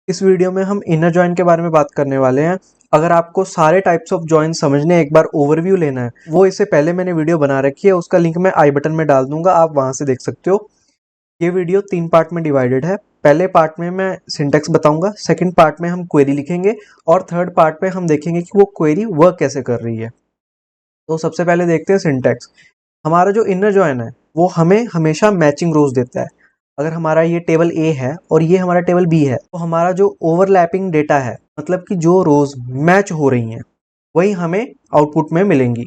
इस वीडियो में हम इनर जॉइन के बारे में बात करने वाले हैं। अगर आपको सारे टाइप्स ऑफ जॉइन समझने एक बार ओवरव्यू लेना है, वो इससे पहले मैंने वीडियो बना रखी है, उसका लिंक मैं आई बटन में डाल दूंगा, आप वहां से देख सकते हो। ये वीडियो 3 पार्ट में डिवाइडेड है। पहले पार्ट में मैं सिंटैक्स बताऊंगा, सेकंड पार्ट में हम क्वेरी लिखेंगे और थर्ड पार्ट में हम देखेंगे कि वो क्वेरी वर्क कैसे कर रही है। तो सबसे पहले देखते हैं सिंटैक्स। हमारा जो इनर जॉइन है वो हमें हमेशा मैचिंग रोज देता है। अगर हमारा ये टेबल ए है और ये हमारा टेबल बी है, तो हमारा जो ओवरलैपिंग डेटा है, मतलब कि जो रोज मैच हो रही हैं, वही हमें आउटपुट में मिलेंगी।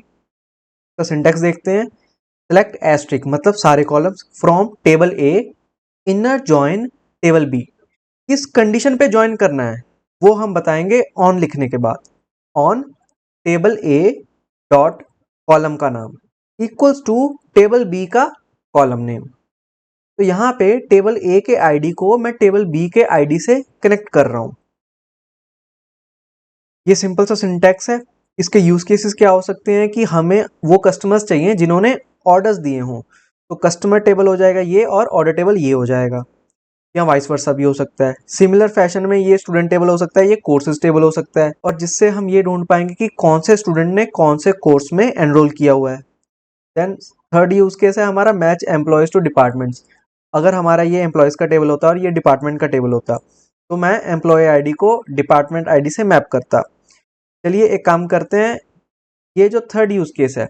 तो सिंटैक्स देखते हैं। सेलेक्ट एस्ट्रिक मतलब सारे columns from table A inner join table B. किस कंडीशन पे ज्वाइन करना है वो हम बताएंगे ऑन लिखने के बाद। On table A dot column का नाम इक्वल्स टू टेबल बी का कॉलम नेम। तो यहाँ पे टेबल ए के आईडी को मैं टेबल बी के आईडी से कनेक्ट कर रहा हूँ। ये सिंपल सा सिंटैक्स है। इसके यूज केसेस क्या हो सकते हैं कि हमें वो कस्टमर्स चाहिए जिन्होंने ऑर्डर्स दिए हों, तो कस्टमर टेबल हो जाएगा ये और ऑर्डर टेबल ये हो जाएगा, या वाइस वर्सा भी हो सकता है। सिमिलर फैशन में ये स्टूडेंट टेबल हो सकता है, ये कोर्सेज टेबल हो सकता है, और जिससे हम ये ढूंढ पाएंगे कि कौन से स्टूडेंट ने कौन से कोर्स में एनरोल किया हुआ है। देन थर्ड यूज केस है हमारा मैच एम्प्लॉयज टू डिपार्टमेंट्स। अगर हमारा ये एम्प्लॉयज का टेबल होता और ये डिपार्टमेंट का टेबल होता, तो मैं एम्प्लॉय आईडी को डिपार्टमेंट आईडी से मैप करता। चलिए एक काम करते हैं, ये जो थर्ड यूज केस है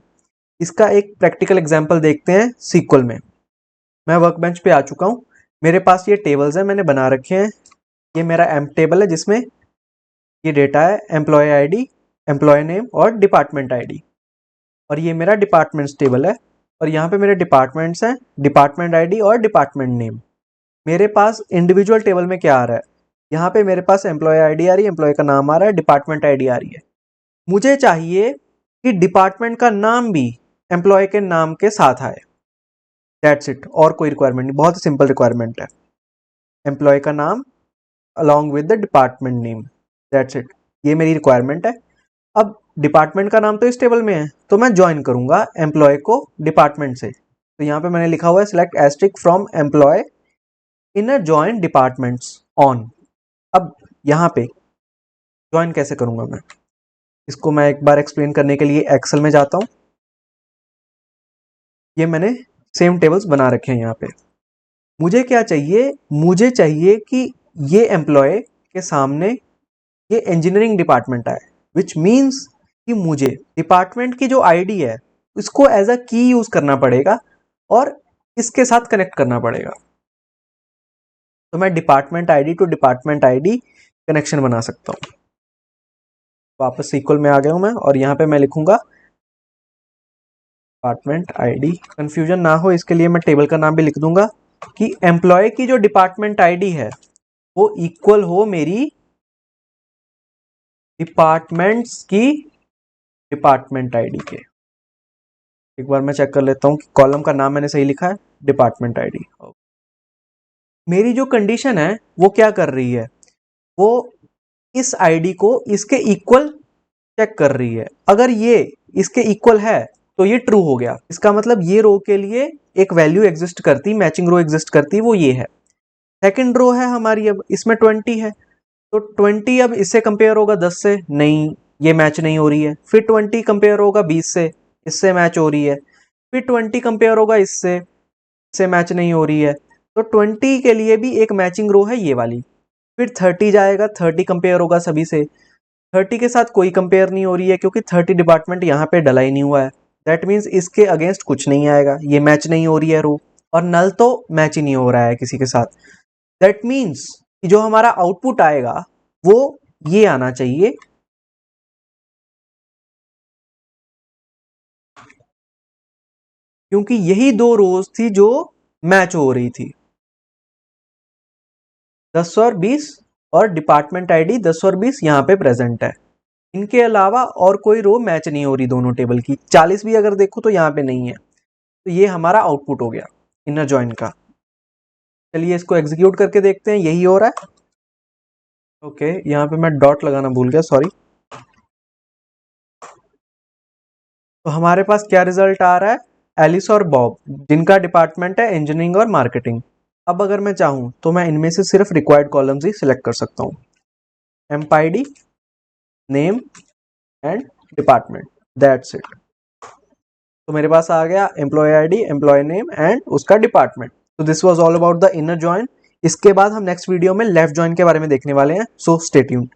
इसका एक प्रैक्टिकल एग्जाम्पल देखते हैं सीक्वल में। मैं वर्क बेंच पे आ चुका हूँ, मेरे पास ये टेबल्स हैं मैंने बना रखे हैं। ये मेरा एम्प टेबल है जिसमें ये डेटा है एम्प्लॉय आईडी, एम्प्लॉय नेम और डिपार्टमेंट आईडी, और ये मेरा डिपार्टमेंट्स टेबल है, और यहाँ पे मेरे डिपार्टमेंट्स हैं, डिपार्टमेंट आईडी और डिपार्टमेंट नेम। मेरे पास इंडिविजुअल टेबल में क्या आ रहा है, यहाँ पे मेरे पास एम्प्लॉय आईडी आ रही है, एम्प्लॉय का नाम आ रहा है, डिपार्टमेंट आईडी आ रही है। मुझे चाहिए कि डिपार्टमेंट का नाम भी एम्प्लॉय के नाम के साथ आए। दैट्स इट, और कोई रिक्वायरमेंट नहीं, बहुत ही सिंपल रिक्वायरमेंट है। एम्प्लॉय का नाम along with the department name, that's it, ये मेरी रिक्वायरमेंट है। अब डिपार्टमेंट का नाम तो इस टेबल में है, तो मैं ज्वाइन करूंगा एम्प्लॉय को डिपार्टमेंट से। तो यहाँ पे मैंने लिखा हुआ है select asterisk from employee inner join departments on. अब यहाँ पे ज्वाइन कैसे करूंगा मैं, इसको मैं एक बार एक्सप्लेन करने के लिए एक्सेल में जाता हूँ। ये मैंने सेम टेबल्स बना रखे हैं। यहाँ पे मुझे क्या चाहिए, मुझे चाहिए कि ये एम्प्लॉय के सामने ये इंजीनियरिंग डिपार्टमेंट आए, विच मीन्स कि मुझे डिपार्टमेंट की जो आईडी है इसको एज अ की यूज करना पड़ेगा और इसके साथ कनेक्ट करना पड़ेगा। तो मैं department ID to department ID connection बना सकता हूँ। वापस सीक्वल में आ गया हूँ मैं, और यहाँ पे मैं लिखूंगा डिपार्टमेंट आईडी। कंफ्यूजन ना हो इसके लिए मैं टेबल का नाम भी लिख दूंगा कि एम्प्लॉय की जो डिपार्टमेंट आईडी है वो इक्वल हो मेरी डिपार्टमेंट्स की डिपार्टमेंट आईडी के। एक बार मैं चेक कर लेता हूँ कि कॉलम का नाम मैंने सही लिखा है, डिपार्टमेंट आईडी। मेरी जो कंडीशन है वो क्या कर रही है, वो इस आईडी को इसके इक्वल चेक कर रही है। अगर ये इसके इक्वल है तो ये ट्रू हो गया, इसका मतलब ये रो के लिए एक वैल्यू एग्जिस्ट करती, मैचिंग रो एग्जिस्ट करती, वो ये है। सेकंड रो है हमारी, अब इसमें 20 है, तो 20 अब इससे कंपेयर होगा 10 से, नहीं ये मैच नहीं हो रही है। फिर 20 कंपेयर होगा 20 से, इससे मैच हो रही है। फिर 20 कंपेयर होगा इससे मैच नहीं हो रही है। तो 20 के लिए भी एक मैचिंग रो है ये वाली। फिर 30 जाएगा, 30 कंपेयर होगा सभी से, 30 के साथ कोई कंपेयर नहीं हो रही है क्योंकि 30 डिपार्टमेंट यहाँ पे डला ही नहीं हुआ है। दैट मीन्स इसके अगेंस्ट कुछ नहीं आएगा, ये मैच नहीं हो रही है रो, और नल तो मैच ही नहीं हो रहा है किसी के साथ। दैट मीन्स कि जो हमारा आउटपुट आएगा वो ये आना चाहिए, क्योंकि यही दो रोज थी जो मैच हो रही थी, 10 और 20, और डिपार्टमेंट आईडी 10 और 20 यहाँ पे प्रेजेंट है। इनके अलावा और कोई रो मैच नहीं हो रही दोनों टेबल की। 40 भी अगर देखो तो यहाँ पे नहीं है। तो ये हमारा आउटपुट हो गया इनर जॉइन का। चलिए इसको एग्जीक्यूट करके देखते हैं, यही हो रहा है। ओके, यहाँ पे मैं डॉट लगाना भूल गया, सॉरी। तो हमारे पास क्या रिजल्ट आ रहा है, एलिस और बॉब, जिनका डिपार्टमेंट है इंजीनियरिंग और मार्केटिंग। अब अगर मैं चाहूँ तो मैं इनमें से सिर्फ रिक्वायर्ड कॉलम्स ही सिलेक्ट कर सकता हूँ, employee name and department, that's it. तो मेरे पास आ गया employee ID, employee name and उसका डिपार्टमेंट। तो this was all about the inner join. इसके बाद हम नेक्स्ट वीडियो में लेफ्ट जॉइन के बारे में देखने वाले हैं, सो स्टे ट्यून्ड।